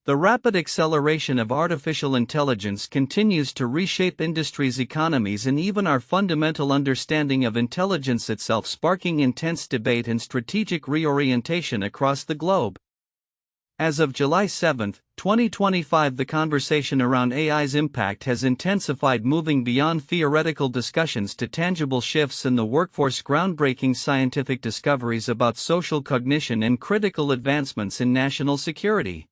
The rapid acceleration of artificial intelligence continues to reshape industries' economies and even our fundamental understanding of intelligence itself, sparking intense debate and strategic reorientation across the globe. As of July 7, 2025, the conversation around AI's impact has intensified, moving beyond theoretical discussions to tangible shifts in the workforce, groundbreaking scientific discoveries about social cognition, and critical advancements in national security.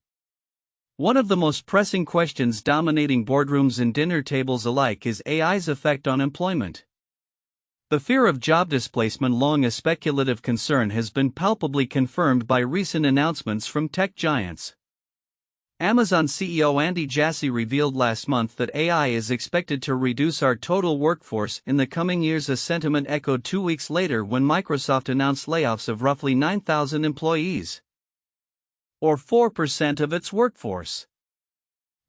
One of the most pressing questions dominating boardrooms and dinner tables alike is AI's effect on employment. The fear of job displacement, long a speculative concern, has been palpably confirmed by recent announcements from tech giants. Amazon CEO Andy Jassy revealed last month that AI is expected to reduce our total workforce in the coming years, a sentiment echoed 2 weeks later when Microsoft announced layoffs of roughly 9,000 employees, or 4% of its workforce.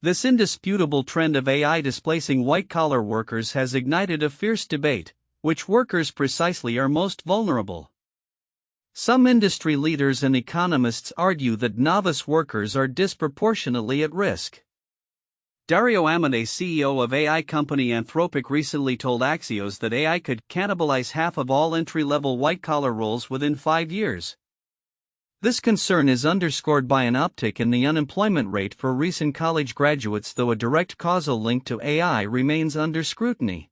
This indisputable trend of AI displacing white-collar workers has ignited a fierce debate: which workers precisely are most vulnerable? Some industry leaders and economists argue that novice workers are disproportionately at risk. Dario Amodei, CEO of AI company Anthropic, recently told Axios that AI could cannibalize half of all entry-level white-collar roles within 5 years. This concern is underscored by an uptick in the unemployment rate for recent college graduates, though a direct causal link to AI remains under scrutiny.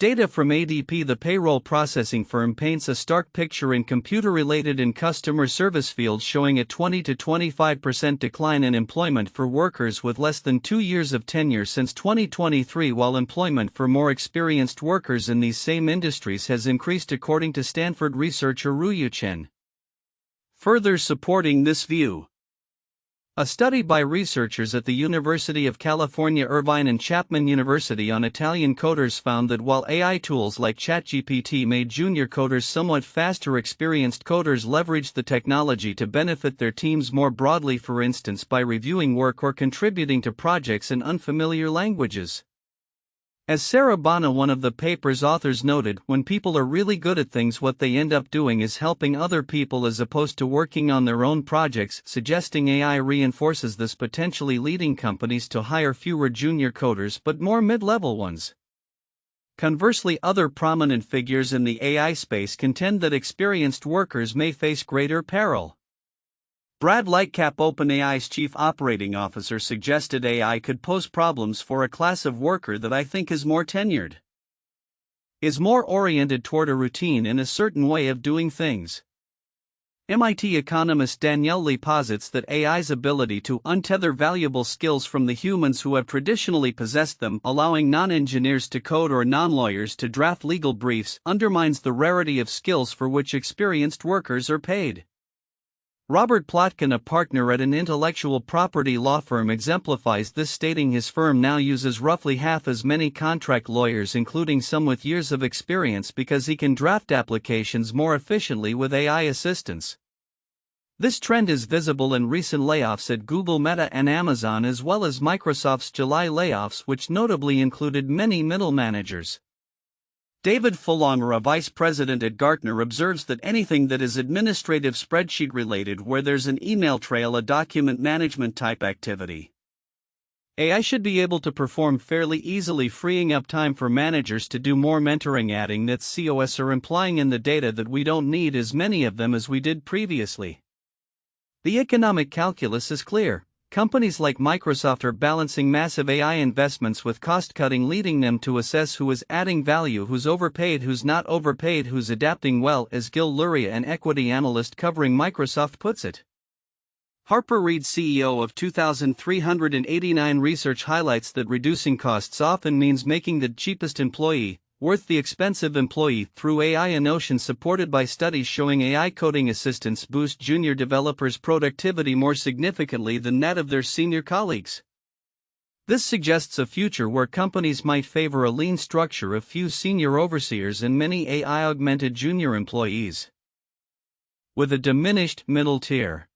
Data from ADP, the payroll processing firm, paints a stark picture in computer-related and customer service fields, showing a 20 to 25% decline in employment for workers with less than 2 years of tenure since 2023, while employment for more experienced workers in these same industries has increased, according to Stanford researcher Ruyu Chen. Further supporting this view, a study by researchers at the University of California, Irvine, and Chapman University on Italian coders found that while AI tools like ChatGPT made junior coders somewhat faster, experienced coders leveraged the technology to benefit their teams more broadly, for instance by reviewing work or contributing to projects in unfamiliar languages. As Sarah Bana, one of the paper's authors, noted, when people are really good at things, what they end up doing is helping other people as opposed to working on their own projects, suggesting AI reinforces this, potentially leading companies to hire fewer junior coders but more mid-level ones. Conversely, other prominent figures in the AI space contend that experienced workers may face greater peril. Brad Lightcap, OpenAI's chief operating officer, suggested AI could pose problems for a class of worker that I think is more tenured, is more oriented toward a routine and a certain way of doing things. MIT economist Danielle Lee posits that AI's ability to untether valuable skills from the humans who have traditionally possessed them, allowing non-engineers to code or non-lawyers to draft legal briefs, undermines the rarity of skills for which experienced workers are paid. Robert Plotkin, a partner at an intellectual property law firm, exemplifies this, stating his firm now uses roughly half as many contract lawyers, including some with years of experience, because he can draft applications more efficiently with AI assistance. This trend is visible in recent layoffs at Google, Meta, and Amazon, as well as Microsoft's July layoffs, which notably included many middle managers. David Fulonger, a vice president at Gartner, observes that anything that is administrative spreadsheet related, where there's an email trail, a document management type activity, AI should be able to perform fairly easily, freeing up time for managers to do more mentoring, adding that COS are implying in the data that we don't need as many of them as we did previously. The economic calculus is clear. Companies like Microsoft are balancing massive AI investments with cost-cutting, leading them to assess who is adding value, who's overpaid, who's not overpaid, who's adapting well, as Gil Luria, an equity analyst covering Microsoft, puts it. Harper Reed, CEO of 2389 Research, highlights that reducing costs often means making the cheapest employee worth the expensive employee through AI, a notion supported by studies showing AI coding assistants boost junior developers' productivity more significantly than that of their senior colleagues. This suggests a future where companies might favor a lean structure of few senior overseers and many AI-augmented junior employees, with a diminished middle tier.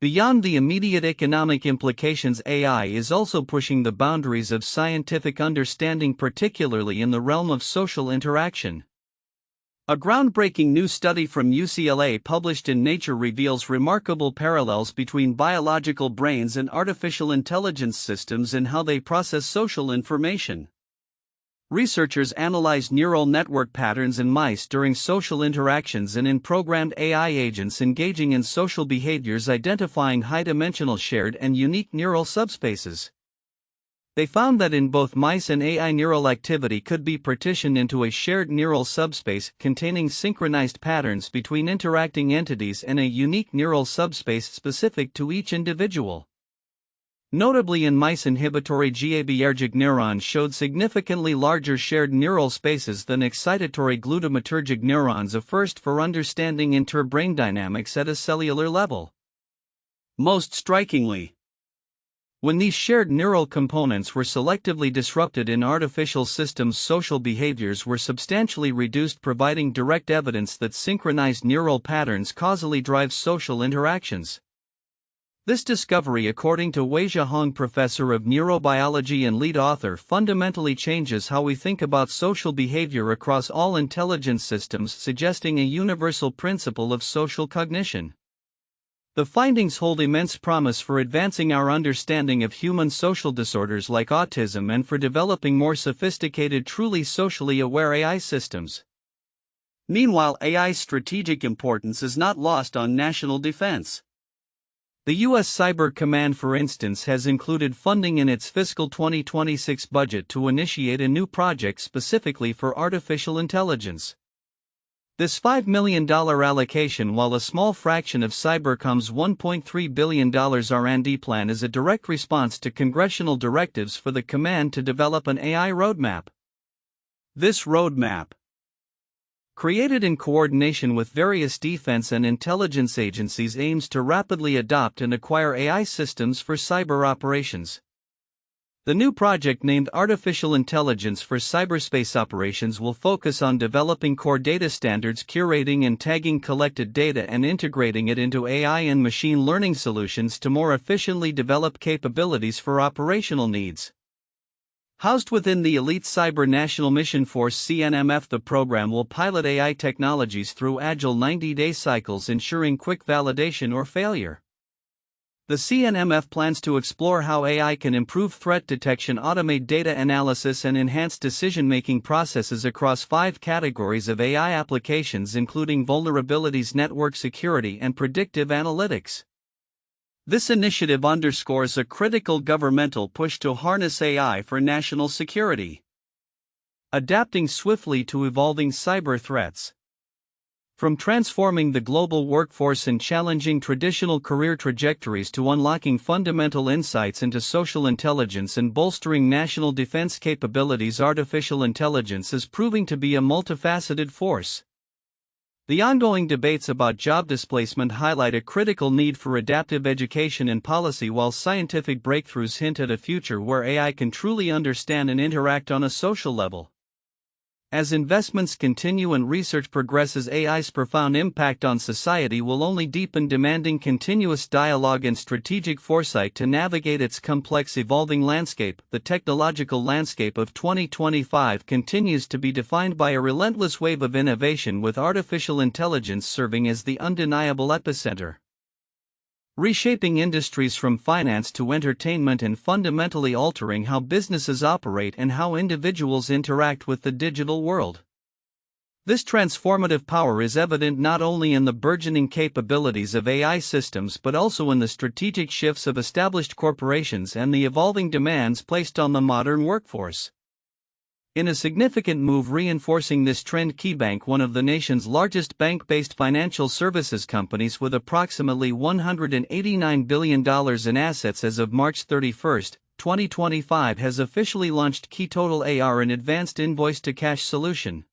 Beyond the immediate economic implications, AI is also pushing the boundaries of scientific understanding, particularly in the realm of social interaction. A groundbreaking new study from UCLA published in Nature reveals remarkable parallels between biological brains and artificial intelligence systems in how they process social information. Researchers analyzed neural network patterns in mice during social interactions and in programmed AI agents engaging in social behaviors, identifying high-dimensional shared and unique neural subspaces. They found that in both mice and AI, neural activity could be partitioned into a shared neural subspace containing synchronized patterns between interacting entities and a unique neural subspace specific to each individual. Notably, in mice, inhibitory GABAergic neurons showed significantly larger shared neural spaces than excitatory glutamatergic neurons, a first for understanding inter-brain dynamics at a cellular level. Most strikingly, when these shared neural components were selectively disrupted in artificial systems, social behaviors were substantially reduced, providing direct evidence that synchronized neural patterns causally drive social interactions. This discovery, according to Weijia Hong, professor of neurobiology and lead author, fundamentally changes how we think about social behavior across all intelligence systems, suggesting a universal principle of social cognition. The findings hold immense promise for advancing our understanding of human social disorders like autism and for developing more sophisticated, truly socially aware AI systems. Meanwhile, AI's strategic importance is not lost on national defense. The U.S. Cyber Command, for instance, has included funding in its fiscal 2026 budget to initiate a new project specifically for artificial intelligence. This $5 million allocation, while a small fraction of Cybercom's $1.3 billion R&D plan, is a direct response to congressional directives for the command to develop an AI roadmap. This roadmap, created in coordination with various defense and intelligence agencies, aims to rapidly adopt and acquire AI systems for cyber operations. The new project, named Artificial Intelligence for Cyberspace Operations, will focus on developing core data standards, curating and tagging collected data, and integrating it into AI and machine learning solutions to more efficiently develop capabilities for operational needs. Housed within the Elite Cyber National Mission Force (CNMF), the program will pilot AI technologies through agile 90-day cycles, ensuring quick validation or failure. The CNMF plans to explore how AI can improve threat detection, automate data analysis, and enhance decision-making processes across 5 categories of AI applications, including vulnerabilities, network security, and predictive analytics. This initiative underscores a critical governmental push to harness AI for national security, adapting swiftly to evolving cyber threats. From transforming the global workforce and challenging traditional career trajectories to unlocking fundamental insights into social intelligence and bolstering national defense capabilities, artificial intelligence is proving to be a multifaceted force. The ongoing debates about job displacement highlight a critical need for adaptive education and policy, while scientific breakthroughs hint at a future where AI can truly understand and interact on a social level. As investments continue and research progresses, AI's profound impact on society will only deepen, demanding continuous dialogue and strategic foresight to navigate its complex, evolving landscape. The technological landscape of 2025 continues to be defined by a relentless wave of innovation, with artificial intelligence serving as the undeniable epicenter, reshaping industries from finance to entertainment and fundamentally altering how businesses operate and how individuals interact with the digital world. This transformative power is evident not only in the burgeoning capabilities of AI systems but also in the strategic shifts of established corporations and the evolving demands placed on the modern workforce. In a significant move reinforcing this trend, KeyBank, one of the nation's largest bank-based financial services companies with approximately $189 billion in assets as of March 31, 2025, has officially launched KeyTotal AR, an advanced invoice-to-cash solution.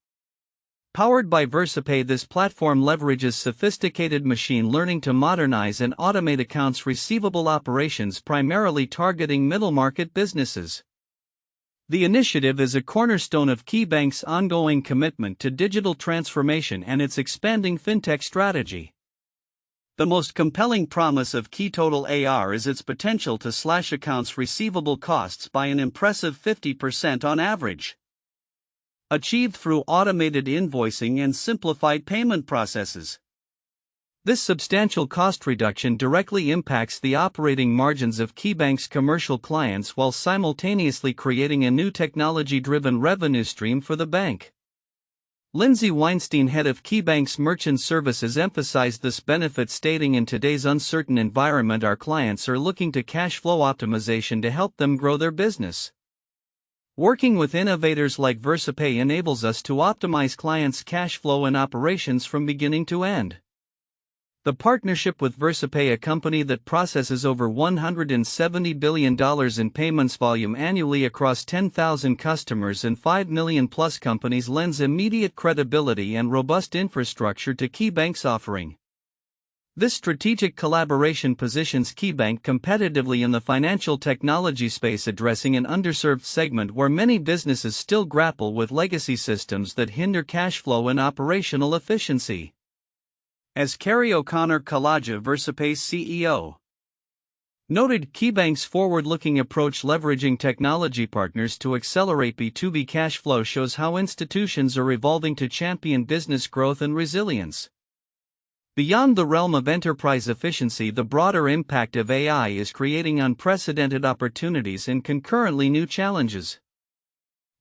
Powered by VersaPay, this platform leverages sophisticated machine learning to modernize and automate accounts receivable operations, primarily targeting middle-market businesses. The initiative is a cornerstone of KeyBank's ongoing commitment to digital transformation and its expanding fintech strategy. The most compelling promise of KeyTotal AR is its potential to slash accounts receivable costs by an impressive 50% on average. achieved through automated invoicing and simplified payment processes. This substantial cost reduction directly impacts the operating margins of KeyBank's commercial clients while simultaneously creating a new technology-driven revenue stream for the bank. Lindsay Weinstein, head of KeyBank's Merchant Services, emphasized this benefit, stating, "In today's uncertain environment, our clients are looking to cash flow optimization to help them grow their business. Working with innovators like VersaPay enables us to optimize clients' cash flow and operations from beginning to end." The partnership with VersaPay, a company that processes over $170 billion in payments volume annually across 10,000 customers and 5 million plus companies, lends immediate credibility and robust infrastructure to KeyBank's offering. This strategic collaboration positions KeyBank competitively in the financial technology space, addressing an underserved segment where many businesses still grapple with legacy systems that hinder cash flow and operational efficiency. As Kerry O'Connor-Kalaja, VersaPay's CEO, noted, KeyBank's forward-looking approach, leveraging technology partners to accelerate B2B cash flow, shows how institutions are evolving to champion business growth and resilience. Beyond the realm of enterprise efficiency, the broader impact of AI is creating unprecedented opportunities and concurrently new challenges.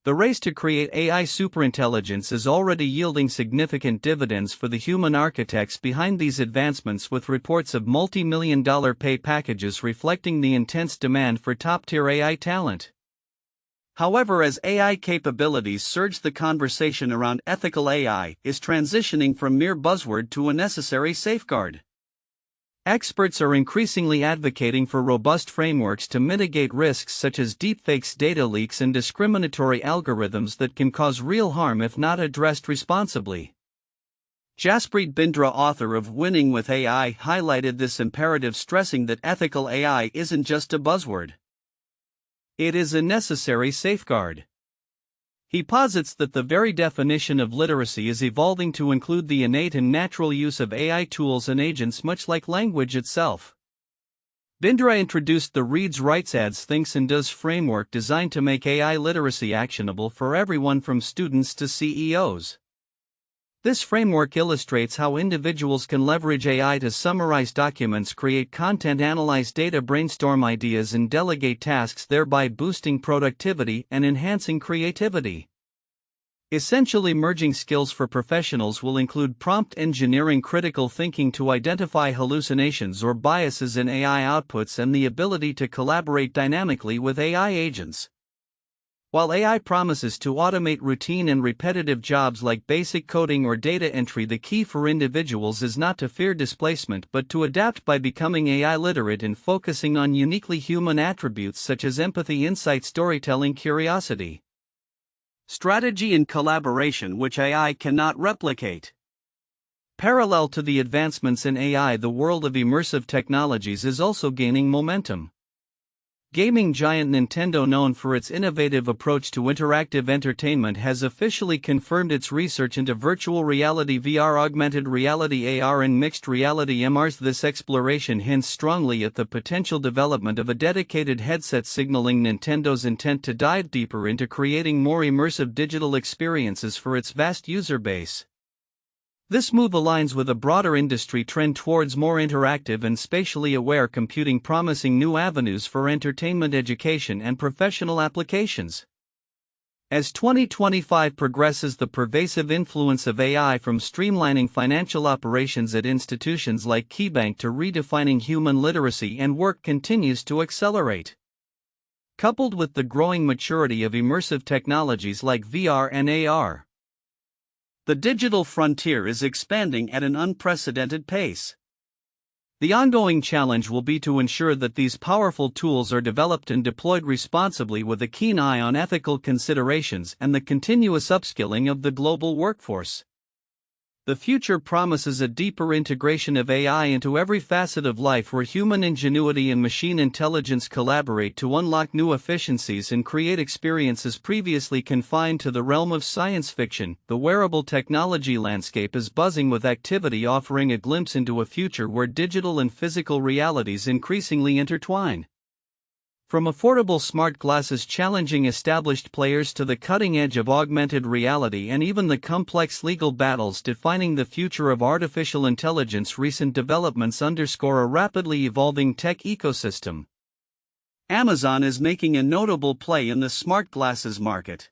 The race to create AI superintelligence is already yielding significant dividends for the human architects behind these advancements, with reports of multi-million-dollar pay packages reflecting the intense demand for top-tier AI talent. However, as AI capabilities surge, the conversation around ethical AI is transitioning from mere buzzword to a necessary safeguard. Experts are increasingly advocating for robust frameworks to mitigate risks such as deepfakes, data leaks, and discriminatory algorithms that can cause real harm if not addressed responsibly. Jaspreet Bindra, author of Winning with AI, highlighted this imperative, stressing that ethical AI isn't just a buzzword. It is a necessary safeguard. He posits that the very definition of literacy is evolving to include the innate and natural use of AI tools and agents, much like language itself. Bindra introduced the Reads, Writes, Adds, Thinks and Does framework, designed to make AI literacy actionable for everyone from students to CEOs. This framework illustrates how individuals can leverage AI to summarize documents, create content, analyze data, brainstorm ideas, and delegate tasks, thereby boosting productivity and enhancing creativity. Essential emerging skills for professionals will include prompt engineering, critical thinking to identify hallucinations or biases in AI outputs, and the ability to collaborate dynamically with AI agents. While AI promises to automate routine and repetitive jobs like basic coding or data entry, the key for individuals is not to fear displacement but to adapt by becoming AI literate and focusing on uniquely human attributes such as empathy, insight, storytelling, curiosity, strategy, and collaboration, which AI cannot replicate. Parallel to the advancements in AI, the world of immersive technologies is also gaining momentum. Gaming giant Nintendo, known for its innovative approach to interactive entertainment, has officially confirmed its research into virtual reality VR, augmented reality AR, and mixed reality MRs. This exploration hints strongly at the potential development of a dedicated headset, signaling Nintendo's intent to dive deeper into creating more immersive digital experiences for its vast user base. This move aligns with a broader industry trend towards more interactive and spatially aware computing, promising new avenues for entertainment, education, and professional applications. As 2025 progresses, the pervasive influence of AI, from streamlining financial operations at institutions like KeyBank to redefining human literacy and work, continues to accelerate. Coupled with the growing maturity of immersive technologies like VR and AR, the digital frontier is expanding at an unprecedented pace. The ongoing challenge will be to ensure that these powerful tools are developed and deployed responsibly, with a keen eye on ethical considerations and the continuous upskilling of the global workforce. The future promises a deeper integration of AI into every facet of life, where human ingenuity and machine intelligence collaborate to unlock new efficiencies and create experiences previously confined to the realm of science fiction. The wearable technology landscape is buzzing with activity, offering a glimpse into a future where digital and physical realities increasingly intertwine. From affordable smart glasses challenging established players to the cutting edge of augmented reality and even the complex legal battles defining the future of artificial intelligence, recent developments underscore a rapidly evolving tech ecosystem. Amazon is making a notable play in the smart glasses market,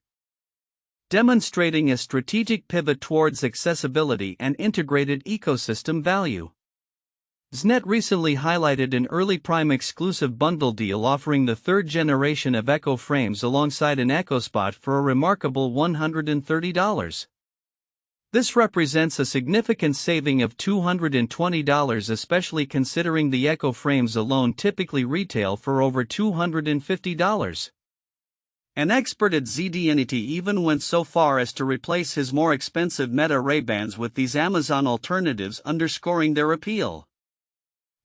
demonstrating a strategic pivot towards accessibility and integrated ecosystem value. Znet recently highlighted an early Prime exclusive bundle deal offering the third generation of Echo frames alongside an Echo Spot for a remarkable $130. This represents a significant saving of $220, especially considering the Echo frames alone typically retail for over $250. An expert at ZDNet even went so far as to replace his more expensive Meta Ray-Bans with these Amazon alternatives, underscoring their appeal.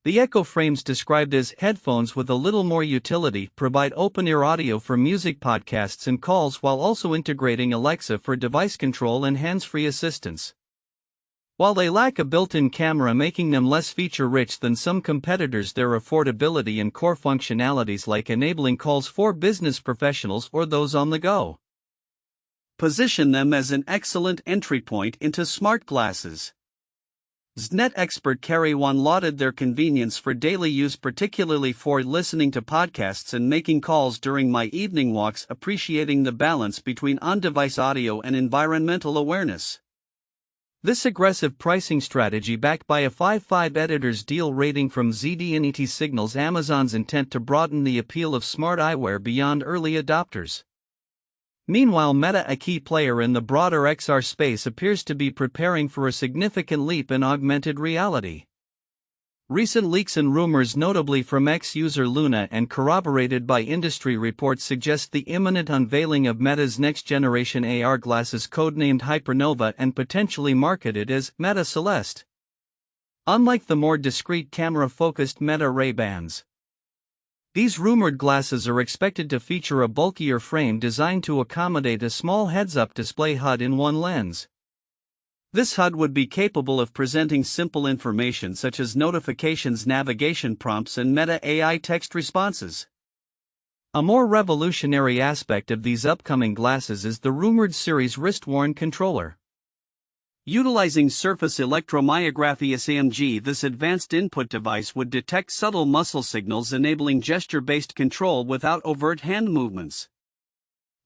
The Echo frames, described as headphones with a little more utility, provide open-ear audio for music, podcasts, and calls while also integrating Alexa for device control and hands-free assistance. While they lack a built-in camera, making them less feature-rich than some competitors, their affordability and core functionalities like enabling calls for business professionals or those on the go position them as an excellent entry point into smart glasses. Znet expert Carrie Wan lauded their convenience for daily use, particularly for listening to podcasts and making calls during my evening walks, appreciating the balance between on-device audio and environmental awareness. This aggressive pricing strategy, backed by a 5.5 editor's deal rating from ZDNet, signals Amazon's intent to broaden the appeal of smart eyewear beyond early adopters. Meanwhile, Meta, a key player in the broader XR space, appears to be preparing for a significant leap in augmented reality. Recent leaks and rumors, notably from ex-user Luna and corroborated by industry reports, suggest the imminent unveiling of Meta's next-generation AR glasses, codenamed Hypernova and potentially marketed as Meta Celeste. Unlike the more discreet camera-focused Meta Ray-Bans, these rumored glasses are expected to feature a bulkier frame designed to accommodate a small heads-up display HUD in one lens. This HUD would be capable of presenting simple information such as notifications, navigation prompts, and Meta AI text responses. A more revolutionary aspect of these upcoming glasses is the rumored Series wrist-worn controller. Utilizing surface electromyography (SEMG), this advanced input device would detect subtle muscle signals, enabling gesture-based control without overt hand movements.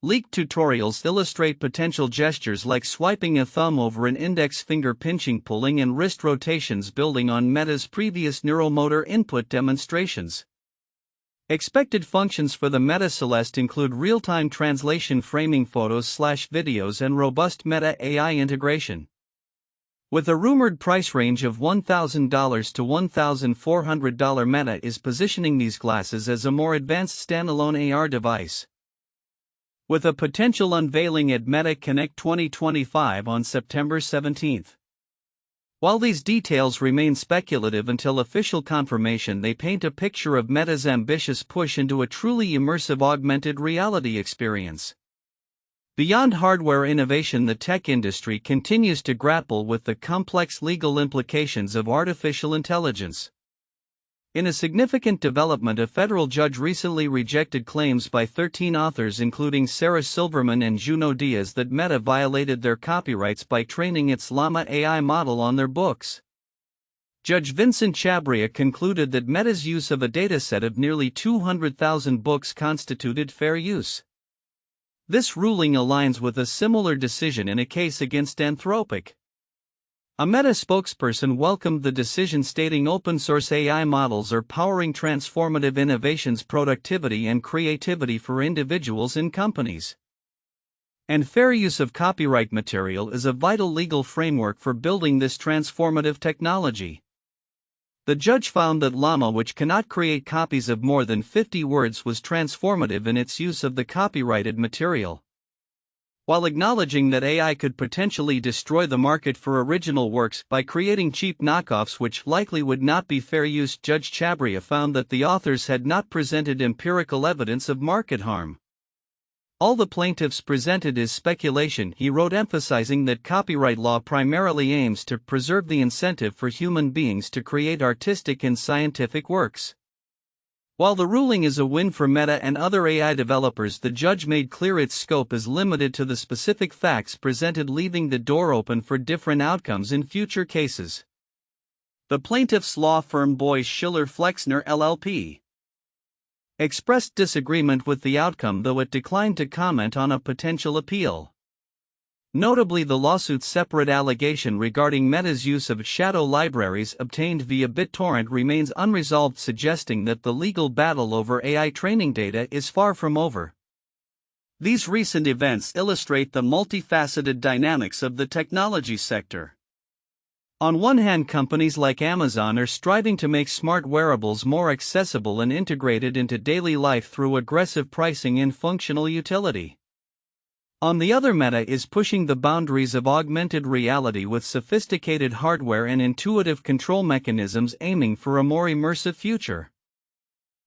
Leaked tutorials illustrate potential gestures like swiping a thumb over an index finger, pinching, pulling, and wrist rotations, building on Meta's previous neuromotor input demonstrations. Expected functions for the Meta Celeste include real-time translation, framing photos/videos, and robust Meta AI integration. With a rumored price range of $1,000 to $1,400, Meta is positioning these glasses as a more advanced standalone AR device, with a potential unveiling at Meta Connect 2025 on September 17. While these details remain speculative until official confirmation, they paint a picture of Meta's ambitious push into a truly immersive augmented reality experience. Beyond hardware innovation, the tech industry continues to grapple with the complex legal implications of artificial intelligence. In a significant development, a federal judge recently rejected claims by 13 authors, including Sarah Silverman and Juno Diaz, that Meta violated their copyrights by training its Llama AI model on their books. Judge Vincent Chabria concluded that Meta's use of a dataset of nearly 200,000 books constituted fair use. This ruling aligns with a similar decision in a case against Anthropic. A Meta spokesperson welcomed the decision, stating open-source AI models are powering transformative innovations, productivity, and creativity for individuals and companies. And fair use of copyright material is a vital legal framework for building this transformative technology. The judge found that Llama, which cannot create copies of more than 50 words, was transformative in its use of the copyrighted material. While acknowledging that AI could potentially destroy the market for original works by creating cheap knockoffs which likely would not be fair use, Judge Chabria found that the authors had not presented empirical evidence of market harm. All the plaintiffs presented is speculation, he wrote, emphasizing that copyright law primarily aims to preserve the incentive for human beings to create artistic and scientific works. While the ruling is a win for Meta and other AI developers, the judge made clear its scope is limited to the specific facts presented, leaving the door open for different outcomes in future cases. The plaintiff's law firm Boies Schiller Flexner LLP expressed disagreement with the outcome, though it declined to comment on a potential appeal. Notably, the lawsuit's separate allegation regarding Meta's use of shadow libraries obtained via BitTorrent remains unresolved, suggesting that the legal battle over AI training data is far from over. These recent events illustrate the multifaceted dynamics of the technology sector. On one hand, companies like Amazon are striving to make smart wearables more accessible and integrated into daily life through aggressive pricing and functional utility. On the other, Meta is pushing the boundaries of augmented reality with sophisticated hardware and intuitive control mechanisms, aiming for a more immersive future.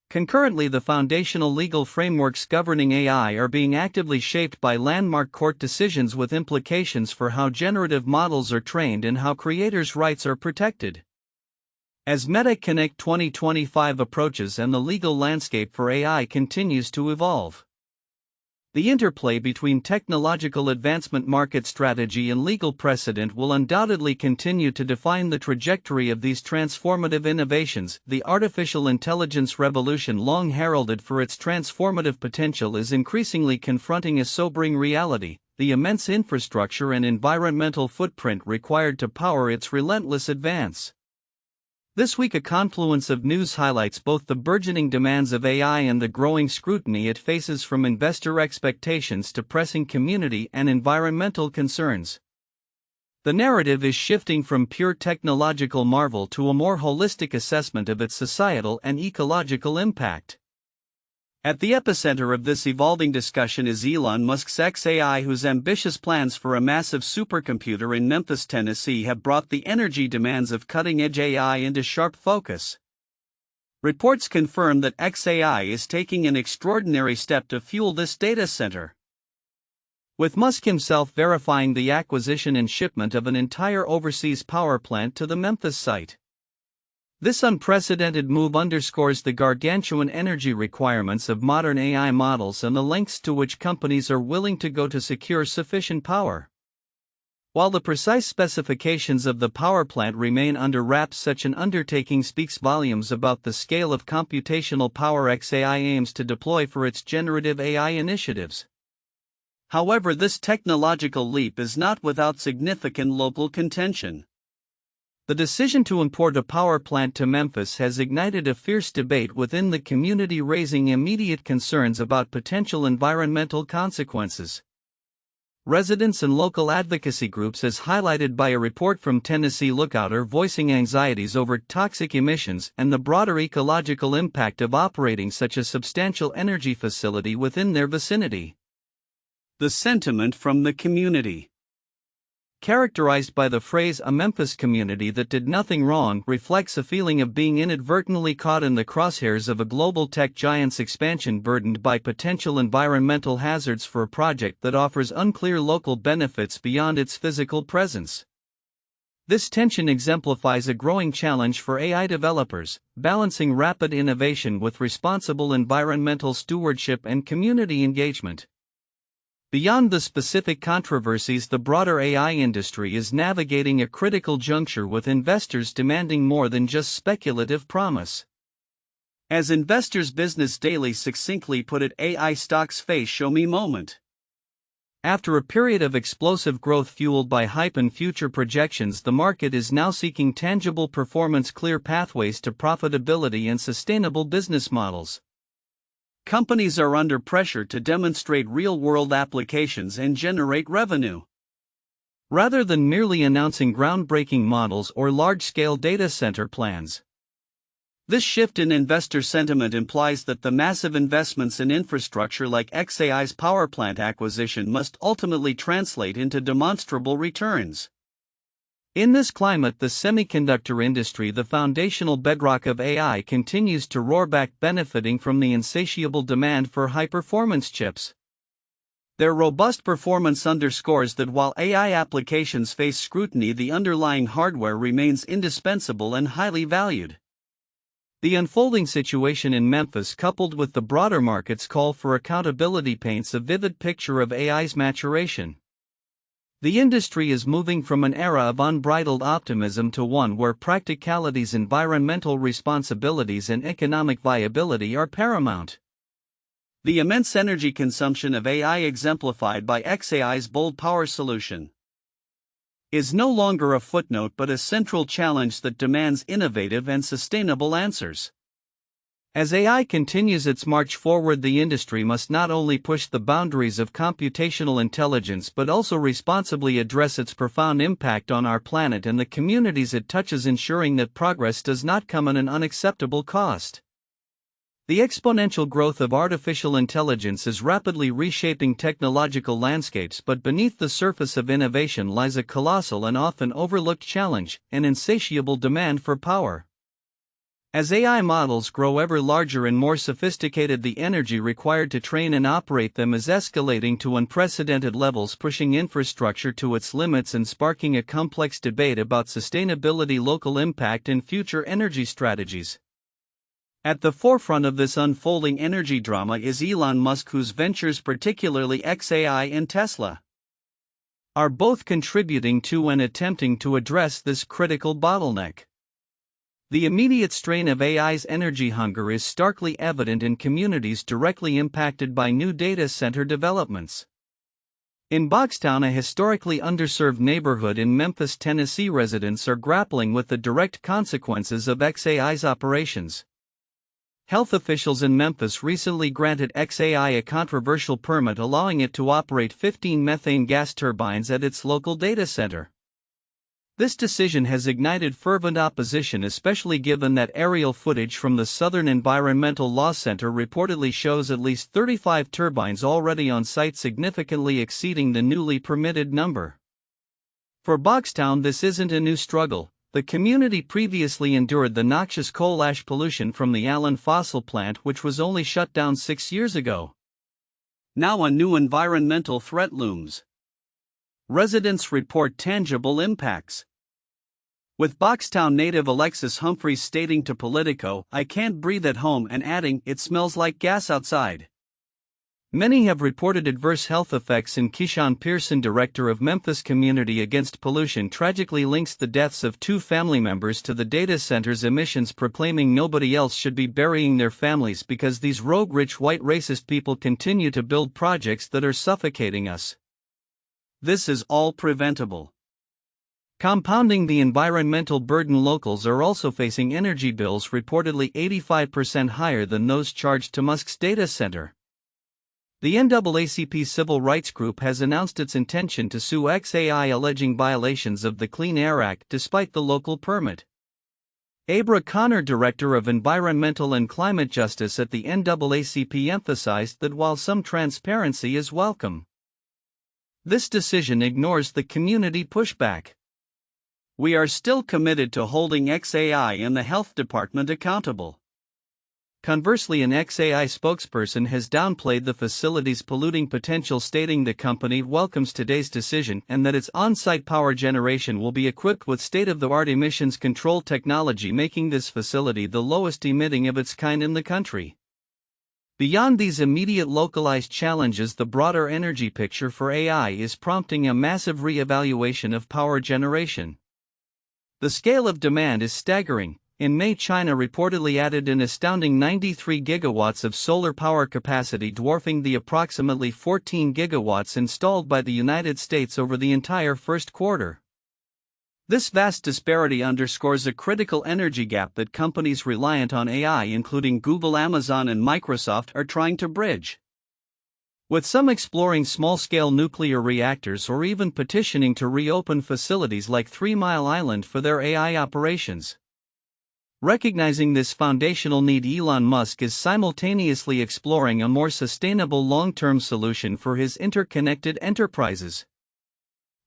Concurrently, the foundational legal frameworks governing AI are being actively shaped by landmark court decisions with implications for how generative models are trained and how creators' rights are protected. As Meta Connect 2025 approaches and the legal landscape for AI continues to evolve, the interplay between technological advancement, market strategy, and legal precedent will undoubtedly continue to define the trajectory of these transformative innovations. The artificial intelligence revolution, long heralded for its transformative potential, is increasingly confronting a sobering reality: the immense infrastructure and environmental footprint required to power its relentless advance. This week, a confluence of news highlights both the burgeoning demands of AI and the growing scrutiny it faces, from investor expectations to pressing community and environmental concerns. The narrative is shifting from pure technological marvel to a more holistic assessment of its societal and ecological impact. At the epicenter of this evolving discussion is Elon Musk's xAI, whose ambitious plans for a massive supercomputer in Memphis, Tennessee, have brought the energy demands of cutting-edge AI into sharp focus. Reports confirm that xAI is taking an extraordinary step to fuel this data center, with Musk himself verifying the acquisition and shipment of an entire overseas power plant to the Memphis site. This unprecedented move underscores the gargantuan energy requirements of modern AI models and the lengths to which companies are willing to go to secure sufficient power. While the precise specifications of the power plant remain under wraps, such an undertaking speaks volumes about the scale of computational power xAI aims to deploy for its generative AI initiatives. However, this technological leap is not without significant local contention. The decision to import a power plant to Memphis has ignited a fierce debate within the community, raising immediate concerns about potential environmental consequences. Residents and local advocacy groups, as highlighted by a report from Tennessee Lookout, are voicing anxieties over toxic emissions and the broader ecological impact of operating such a substantial energy facility within their vicinity. The sentiment from the community, characterized by the phrase "a Memphis community that did nothing wrong," reflects a feeling of being inadvertently caught in the crosshairs of a global tech giant's expansion, burdened by potential environmental hazards for a project that offers unclear local benefits beyond its physical presence. This tension exemplifies a growing challenge for AI developers, balancing rapid innovation with responsible environmental stewardship and community engagement. Beyond the specific controversies, the broader AI industry is navigating a critical juncture, with investors demanding more than just speculative promise. As Investors Business Daily succinctly put it, AI stocks face show me moment. After a period of explosive growth fueled by hype and future projections, the market is now seeking tangible performance, clear pathways to profitability, and sustainable business models. Companies are under pressure to demonstrate real-world applications and generate revenue. Rather than merely announcing groundbreaking models or large-scale data center plans. This shift in investor sentiment implies that the massive investments in infrastructure like xAI's power plant acquisition must ultimately translate into demonstrable returns. In this climate, the semiconductor industry, the foundational bedrock of AI, continues to roar back, benefiting from the insatiable demand for high-performance chips. Their robust performance underscores that while AI applications face scrutiny, the underlying hardware remains indispensable and highly valued. The unfolding situation in Memphis, coupled with the broader market's call for accountability, paints a vivid picture of AI's maturation. The industry is moving from an era of unbridled optimism to one where practicalities, environmental responsibilities, and economic viability are paramount. The immense energy consumption of AI, exemplified by xAI's bold power solution, is no longer a footnote but a central challenge that demands innovative and sustainable answers. As AI continues its march forward, the industry must not only push the boundaries of computational intelligence but also responsibly address its profound impact on our planet and the communities it touches, ensuring that progress does not come at an unacceptable cost. The exponential growth of artificial intelligence is rapidly reshaping technological landscapes, but beneath the surface of innovation lies a colossal and often overlooked challenge: an insatiable demand for power. As AI models grow ever larger and more sophisticated, the energy required to train and operate them is escalating to unprecedented levels, pushing infrastructure to its limits and sparking a complex debate about sustainability, local impact, and future energy strategies. At the forefront of this unfolding energy drama is Elon Musk, whose ventures, particularly xAI and Tesla, are both contributing to and attempting to address this critical bottleneck. The immediate strain of AI's energy hunger is starkly evident in communities directly impacted by new data center developments. In Bogstown, a historically underserved neighborhood in Memphis, Tennessee, residents are grappling with the direct consequences of xAI's operations. Health officials in Memphis recently granted xAI a controversial permit allowing it to operate 15 methane gas turbines at its local data center. This decision has ignited fervent opposition, especially given that aerial footage from the Southern Environmental Law Center reportedly shows at least 35 turbines already on site, significantly exceeding the newly permitted number. For Bogstown, this isn't a new struggle. The community previously endured the noxious coal ash pollution from the Allen fossil plant, which was only shut down 6 years ago. Now a new environmental threat looms. Residents report tangible impacts, with Bogstown native Alexis Humphreys stating to Politico, "I can't breathe at home," and adding, "It smells like gas outside." Many have reported adverse health effects, and Keyshawn Pearson, director of Memphis Community Against Pollution, tragically links the deaths of 2 family members to the data center's emissions, proclaiming nobody else should be burying their families because these rogue, rich, white, racist people continue to build projects that are suffocating us. This is all preventable. Compounding the environmental burden, locals are also facing energy bills reportedly 85% higher than those charged to Musk's data center. The NAACP Civil Rights Group has announced its intention to sue xAI, alleging violations of the Clean Air Act despite the local permit. Abra Connor, director of Environmental and Climate Justice at the NAACP, emphasized that while some transparency is welcome, this decision ignores the community pushback. "We are still committed to holding xAI and the health department accountable." Conversely, an xAI spokesperson has downplayed the facility's polluting potential, stating the company welcomes today's decision and that its on-site power generation will be equipped with state-of-the-art emissions control technology, making this facility the lowest emitting of its kind in the country. Beyond these immediate localized challenges, the broader energy picture for AI is prompting a massive re-evaluation of power generation. The scale of demand is staggering. In May, China reportedly added an astounding 93 gigawatts of solar power capacity, dwarfing the approximately 14 gigawatts installed by the United States over the entire first quarter. This vast disparity underscores a critical energy gap that companies reliant on AI, including Google, Amazon, and Microsoft, are trying to bridge. With some exploring small-scale nuclear reactors or even petitioning to reopen facilities like 3 Mile Island for their AI operations. Recognizing this foundational need, Elon Musk is simultaneously exploring a more sustainable long-term solution for his interconnected enterprises.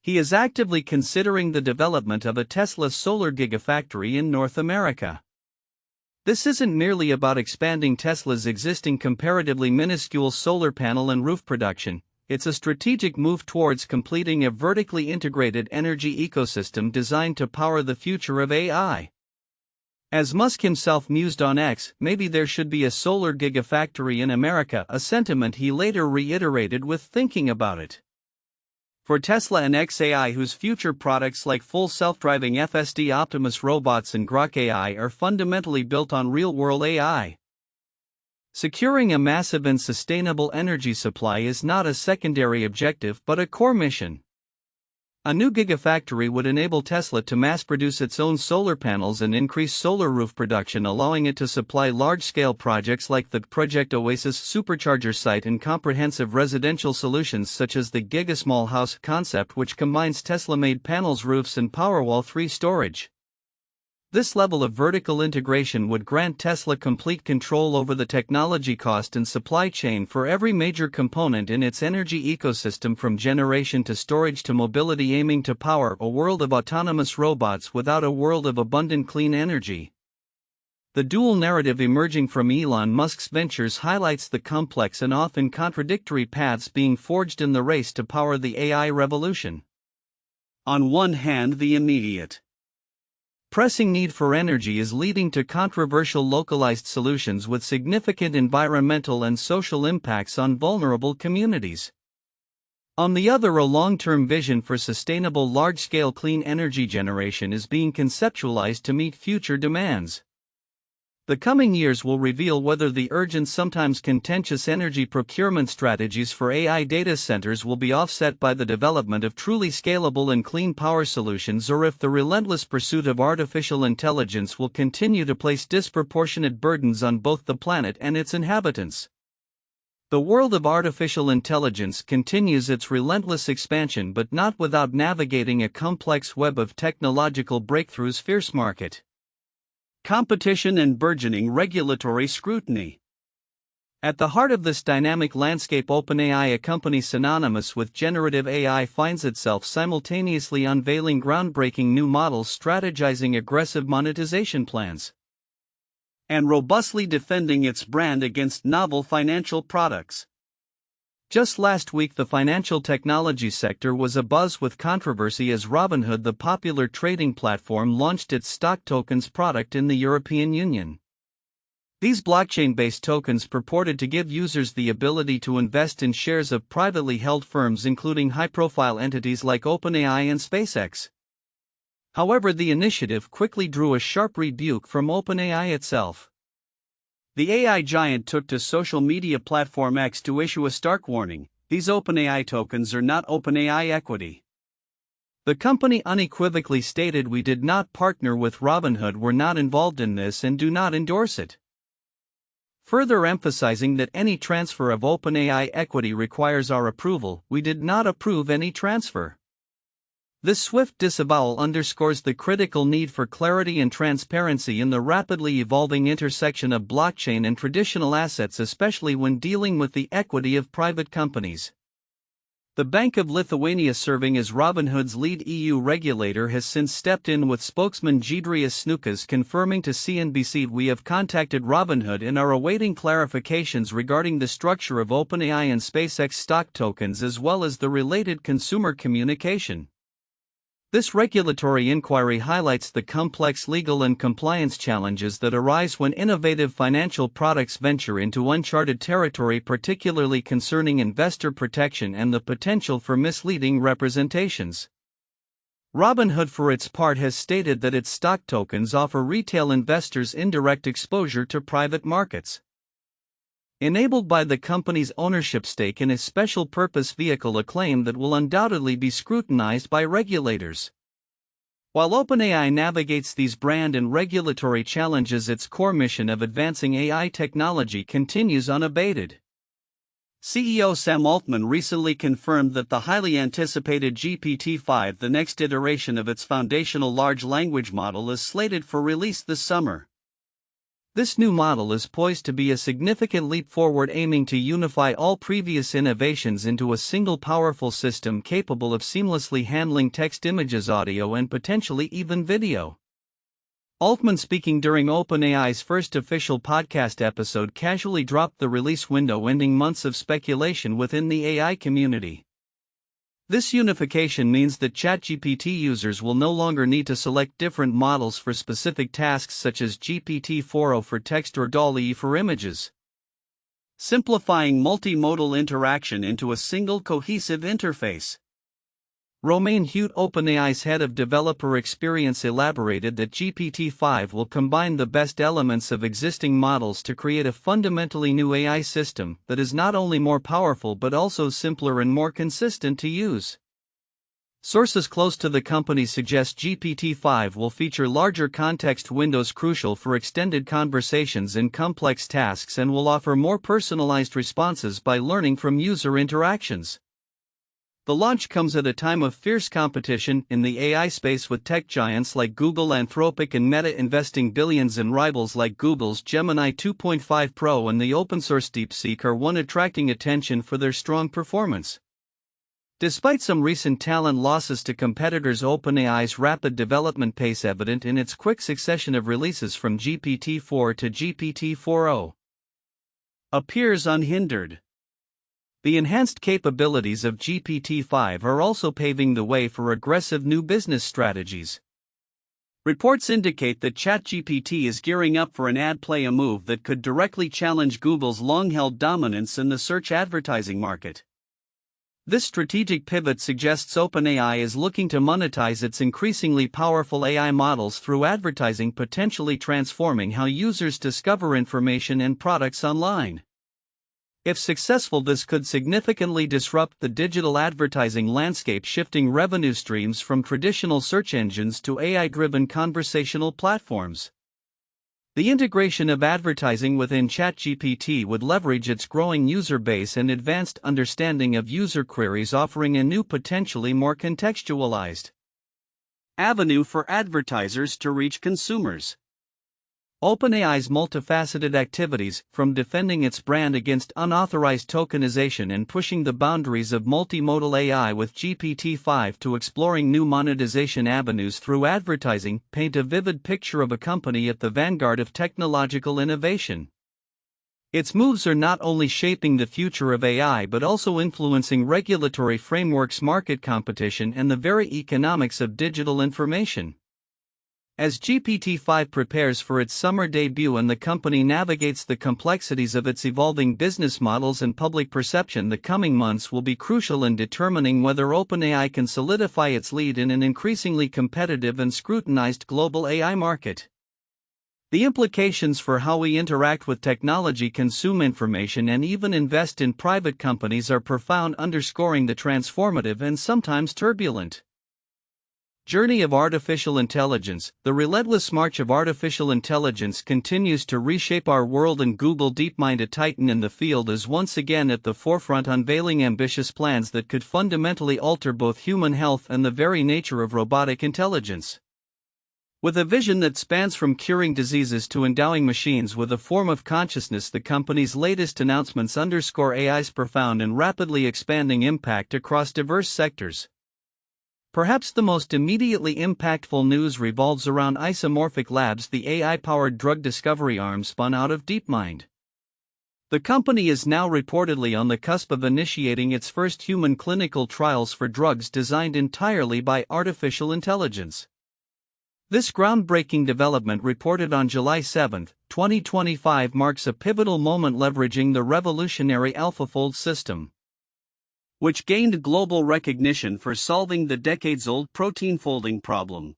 He is actively considering the development of a Tesla solar gigafactory in North America. This isn't merely about expanding Tesla's existing comparatively minuscule solar panel and roof production, it's a strategic move towards completing a vertically integrated energy ecosystem designed to power the future of AI. As Musk himself mused on X, maybe there should be a solar gigafactory in America, a sentiment he later reiterated with thinking about it. For Tesla and xAI, whose future products like full self-driving FSD Optimus robots and Grok AI are fundamentally built on real-world AI. Securing a massive and sustainable energy supply is not a secondary objective but a core mission. A new gigafactory would enable Tesla to mass-produce its own solar panels and increase solar roof production, allowing it to supply large-scale projects like the Project Oasis supercharger site and comprehensive residential solutions such as the Gigasmall House concept, which combines Tesla-made panels, roofs and Powerwall 3 storage. This level of vertical integration would grant Tesla complete control over the technology cost and supply chain for every major component in its energy ecosystem, from generation to storage to mobility, aiming to power a world of autonomous robots without a world of abundant clean energy. The dual narrative emerging from Elon Musk's ventures highlights the complex and often contradictory paths being forged in the race to power the AI revolution. On one hand, the immediate pressing need for energy is leading to controversial localized solutions with significant environmental and social impacts on vulnerable communities. On the other, a long-term vision for sustainable large-scale clean energy generation is being conceptualized to meet future demands. The coming years will reveal whether the urgent, sometimes contentious energy procurement strategies for AI data centers will be offset by the development of truly scalable and clean power solutions, or if the relentless pursuit of artificial intelligence will continue to place disproportionate burdens on both the planet and its inhabitants. The world of artificial intelligence continues its relentless expansion, but not without navigating a complex web of technological breakthroughs, fierce market competition and burgeoning regulatory scrutiny. At the heart of this dynamic landscape, OpenAI, a company synonymous with generative AI, finds itself simultaneously unveiling groundbreaking new models, strategizing aggressive monetization plans, and robustly defending its brand against novel financial products. Just last week, the financial technology sector was abuzz with controversy as Robinhood, the popular trading platform, launched its stock tokens product in the European Union. These blockchain-based tokens purported to give users the ability to invest in shares of privately held firms, including high-profile entities like OpenAI and SpaceX. However, the initiative quickly drew a sharp rebuke from OpenAI itself. The AI giant took to social media platform X to issue a stark warning: these OpenAI tokens are not OpenAI equity. The company unequivocally stated, "We did not partner with Robinhood, were not involved in this, and do not endorse it," further emphasizing that any transfer of OpenAI equity requires our approval. "We did not approve any transfer." This swift disavowal underscores the critical need for clarity and transparency in the rapidly evolving intersection of blockchain and traditional assets, especially when dealing with the equity of private companies. The Bank of Lithuania, serving as Robinhood's lead EU regulator, has since stepped in, with spokesman Giedrius Snukas confirming to CNBC, "We have contacted Robinhood and are awaiting clarifications regarding the structure of OpenAI and SpaceX stock tokens as well as the related consumer communication." This regulatory inquiry highlights the complex legal and compliance challenges that arise when innovative financial products venture into uncharted territory, particularly concerning investor protection and the potential for misleading representations. Robinhood, for its part, has stated that its stock tokens offer retail investors indirect exposure to private markets, enabled by the company's ownership stake in a special purpose vehicle, a claim that will undoubtedly be scrutinized by regulators. While OpenAI navigates these brand and regulatory challenges, its core mission of advancing AI technology continues unabated. CEO Sam Altman recently confirmed that the highly anticipated GPT-5, the next iteration of its foundational large language model, is slated for release this summer. This new model is poised to be a significant leap forward, aiming to unify all previous innovations into a single powerful system capable of seamlessly handling text, images, audio, and potentially even video. Altman, speaking during OpenAI's first official podcast episode, casually dropped the release window, ending months of speculation within the AI community. This unification means that ChatGPT users will no longer need to select different models for specific tasks such as GPT-4o for text or DALL-E for images, simplifying multimodal interaction into a single cohesive interface. Romain Hute, OpenAI's head of developer experience, elaborated that GPT-5 will combine the best elements of existing models to create a fundamentally new AI system that is not only more powerful but also simpler and more consistent to use. Sources close to the company suggest GPT-5 will feature larger context windows crucial for extended conversations in complex tasks and will offer more personalized responses by learning from user interactions. The launch comes at a time of fierce competition in the AI space, with tech giants like Google, Anthropic, and Meta investing billions, and rivals like Google's Gemini 2.5 Pro and the open-source DeepSeek are one attracting attention for their strong performance. Despite some recent talent losses to competitors, OpenAI's rapid development pace evident in its quick succession of releases from GPT-4 to GPT-4o appears unhindered. The enhanced capabilities of GPT-5 are also paving the way for aggressive new business strategies. Reports indicate that ChatGPT is gearing up for an ad play, a move that could directly challenge Google's long-held dominance in the search advertising market. This strategic pivot suggests OpenAI is looking to monetize its increasingly powerful AI models through advertising, potentially transforming how users discover information and products online. If successful, this could significantly disrupt the digital advertising landscape, shifting revenue streams from traditional search engines to AI-driven conversational platforms. The integration of advertising within ChatGPT would leverage its growing user base and advanced understanding of user queries, offering a new, potentially more contextualized avenue for advertisers to reach consumers. OpenAI's multifaceted activities, from defending its brand against unauthorized tokenization and pushing the boundaries of multimodal AI with GPT-5 to exploring new monetization avenues through advertising, paint a vivid picture of a company at the vanguard of technological innovation. Its moves are not only shaping the future of AI but also influencing regulatory frameworks, market competition, and the very economics of digital information. As GPT-5 prepares for its summer debut and the company navigates the complexities of its evolving business models and public perception, the coming months will be crucial in determining whether OpenAI can solidify its lead in an increasingly competitive and scrutinized global AI market. The implications for how we interact with technology, consume information, and even invest in private companies are profound, underscoring the transformative and sometimes turbulent journey of artificial intelligence. The relentless march of artificial intelligence continues to reshape our world, and Google DeepMind, a titan in the field, is once again at the forefront, unveiling ambitious plans that could fundamentally alter both human health and the very nature of robotic intelligence. With a vision that spans from curing diseases to endowing machines with a form of consciousness, the company's latest announcements underscore AI's profound and rapidly expanding impact across diverse sectors. Perhaps the most immediately impactful news revolves around Isomorphic Labs, the AI-powered drug discovery arm spun out of DeepMind. The company is now reportedly on the cusp of initiating its first human clinical trials for drugs designed entirely by artificial intelligence. This groundbreaking development, reported on July 7, 2025, marks a pivotal moment, leveraging the revolutionary AlphaFold system, which gained global recognition for solving the decades-old protein folding problem.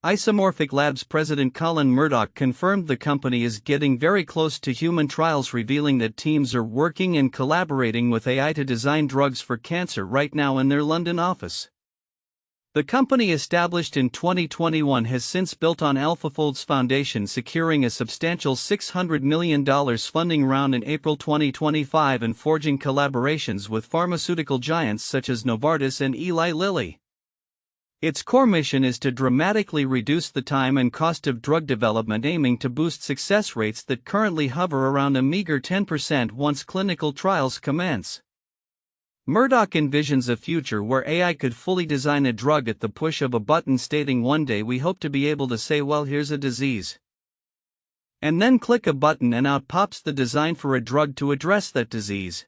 Isomorphic Labs president Colin Murdoch confirmed the company is getting very close to human trials, revealing that teams are working and collaborating with AI to design drugs for cancer right now in their London office. The company, established in 2021, has since built on AlphaFold's foundation, securing a substantial $600 million funding round in April 2025 and forging collaborations with pharmaceutical giants such as Novartis and Eli Lilly. Its core mission is to dramatically reduce the time and cost of drug development, aiming to boost success rates that currently hover around a meager 10% once clinical trials commence. Murdoch envisions a future where AI could fully design a drug at the push of a button, stating, "One day we hope to be able to say, well, here's a disease, and then click a button and out pops the design for a drug to address that disease."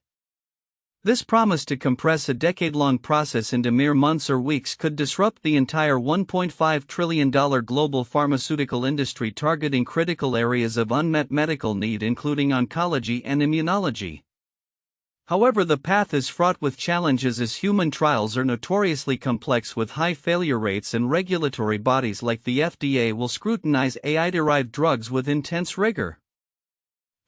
This promise to compress a decade-long process into mere months or weeks could disrupt the entire $1.5 trillion global pharmaceutical industry, targeting critical areas of unmet medical need including oncology and immunology. However, the path is fraught with challenges as human trials are notoriously complex with high failure rates, and regulatory bodies like the FDA will scrutinize AI-derived drugs with intense rigor.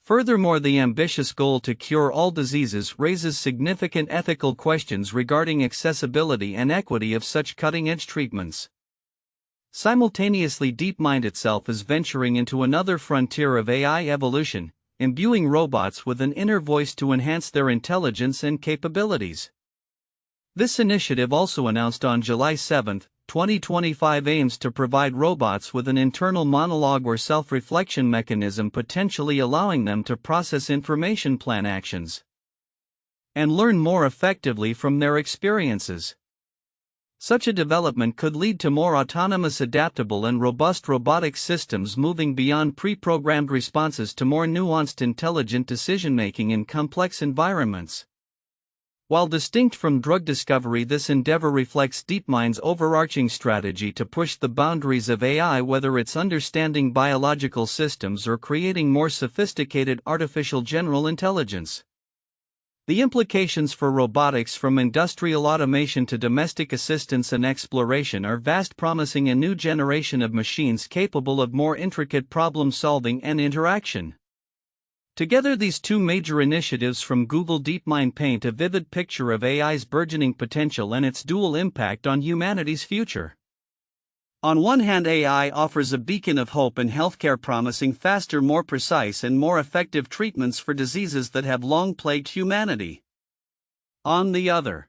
Furthermore, the ambitious goal to cure all diseases raises significant ethical questions regarding accessibility and equity of such cutting-edge treatments. Simultaneously, DeepMind itself is venturing into another frontier of AI evolution, imbuing robots with an inner voice to enhance their intelligence and capabilities. This initiative, also announced on July 7, 2025, aims to provide robots with an internal monologue or self-reflection mechanism, potentially allowing them to process information, plan actions, and learn more effectively from their experiences. Such a development could lead to more autonomous, adaptable, and robust robotic systems, moving beyond pre-programmed responses to more nuanced, intelligent decision-making in complex environments. While distinct from drug discovery, this endeavor reflects DeepMind's overarching strategy to push the boundaries of AI, whether it's understanding biological systems or creating more sophisticated artificial general intelligence. The implications for robotics, from industrial automation to domestic assistance and exploration, are vast, promising a new generation of machines capable of more intricate problem-solving and interaction. Together, these two major initiatives from Google DeepMind paint a vivid picture of AI's burgeoning potential and its dual impact on humanity's future. On one hand, AI offers a beacon of hope in healthcare, promising faster, more precise, and more effective treatments for diseases that have long plagued humanity. On the other,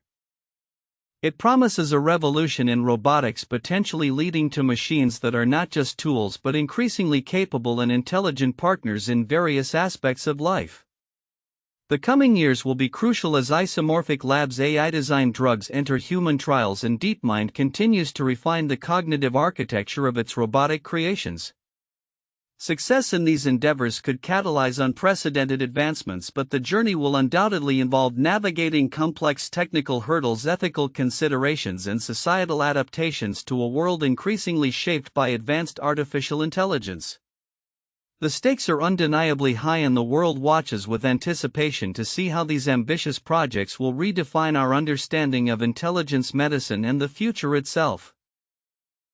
it promises a revolution in robotics, potentially leading to machines that are not just tools but increasingly capable and intelligent partners in various aspects of life. The coming years will be crucial as Isomorphic Labs' AI-designed drugs enter human trials and DeepMind continues to refine the cognitive architecture of its robotic creations. Success in these endeavors could catalyze unprecedented advancements, but the journey will undoubtedly involve navigating complex technical hurdles, ethical considerations, and societal adaptations to a world increasingly shaped by advanced artificial intelligence. The stakes are undeniably high, and the world watches with anticipation to see how these ambitious projects will redefine our understanding of intelligence, medicine, and the future itself.